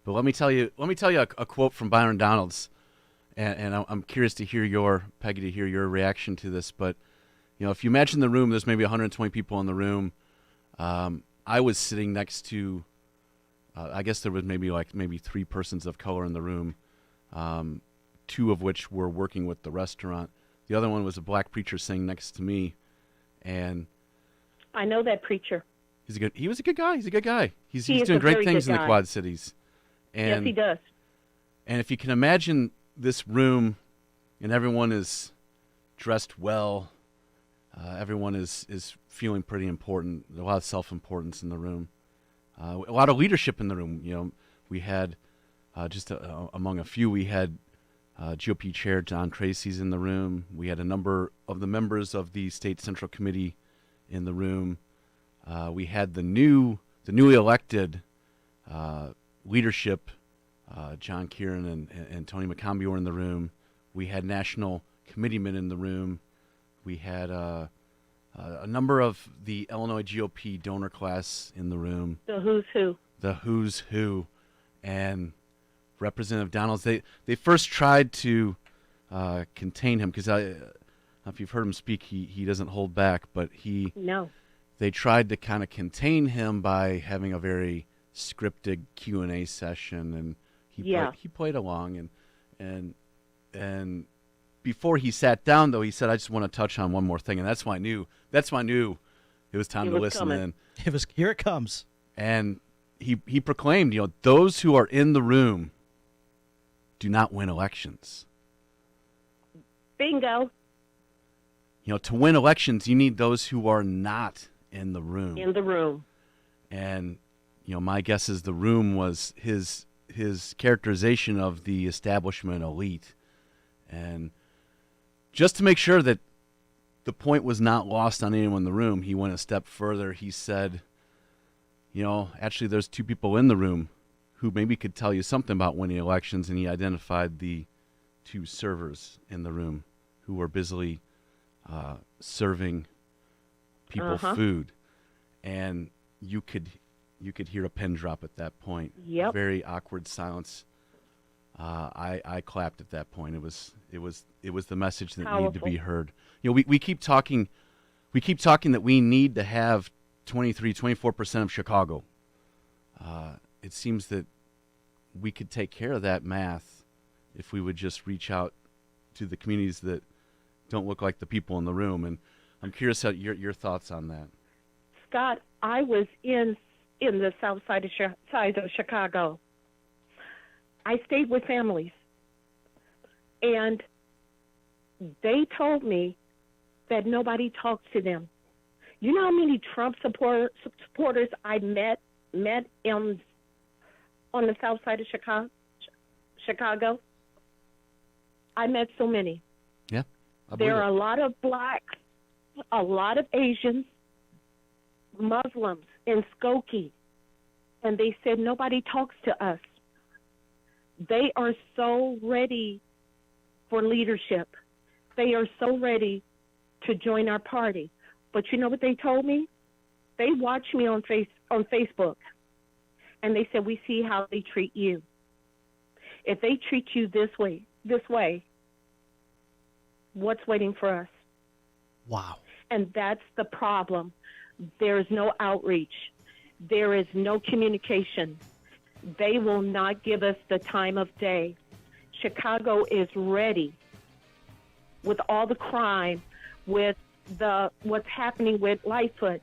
But let me tell you a quote from Byron Donalds, and I'm curious to hear Peggy, to hear your reaction to this. But if you imagine the room, there's maybe 120 people in the room. I was sitting next to, I guess there was maybe three persons of color in the room, two of which were working with the restaurant. The other one was a black preacher sitting next to me, and I know that preacher. he was a good guy. He's a good guy. He's He is doing a great very things good in the guy. Quad Cities. Yes, And he does. and if you can imagine this room, and everyone is dressed well, everyone is feeling pretty important. There's a lot of self-importance in the room, a lot of leadership in the room. We had among a few, we had GOP Chair John Tracy's in the room. We had a number of the members of the State Central Committee in the room. We had the newly elected leadership. John Kieran and Tony McCombie were in the room. We had national committeemen in the room. We had a number of the Illinois GOP donor class in the room. The who's who. The who's who. And Representative Donalds, they first tried to contain him, because if you've heard him speak, he doesn't hold back, but No. they tried to kind of contain him by having a very scripted Q&A session, and he played along, and before he sat down, though, he said, "I just want to touch on one more thing," and that's why I knew it was time to listen coming. in. Here it comes. And he proclaimed, those who are in the room do not win elections. Bingo. To win elections, you need those who are not in the room. In the room. And my guess is the room was his characterization of the establishment elite. And just to make sure that the point was not lost on anyone in the room, he went a step further. He said, actually there's two people in the room who maybe could tell you something about winning elections, and he identified the two servers in the room who were busily serving people food. And you could hear a pin drop at that point. Yep. Very awkward silence. I clapped at that point. It was the message that needed to be heard. We keep talking that we need to have 24% of Chicago. It seems that we could take care of that math if we would just reach out to the communities that don't look like the people in the room. And I'm curious your thoughts on that. Scott, I was in the south side of Chicago. I stayed with families, and they told me that nobody talks to them. You know how many Trump supporters I met on the south side of Chicago? I met so many. Yeah, there are a lot of blacks, a lot of Asians, Muslims in Skokie, and they said nobody talks to us. They are so ready for leadership. They are so ready to join our party. But you know what they told me? They watch me on Facebook, and they said, we see how they treat you. If they treat you this way, what's waiting for us? Wow. And that's the problem. There is no outreach. There is no communication. They will not give us the time of day. Chicago is ready with all the crime, with what's happening with Lightfoot.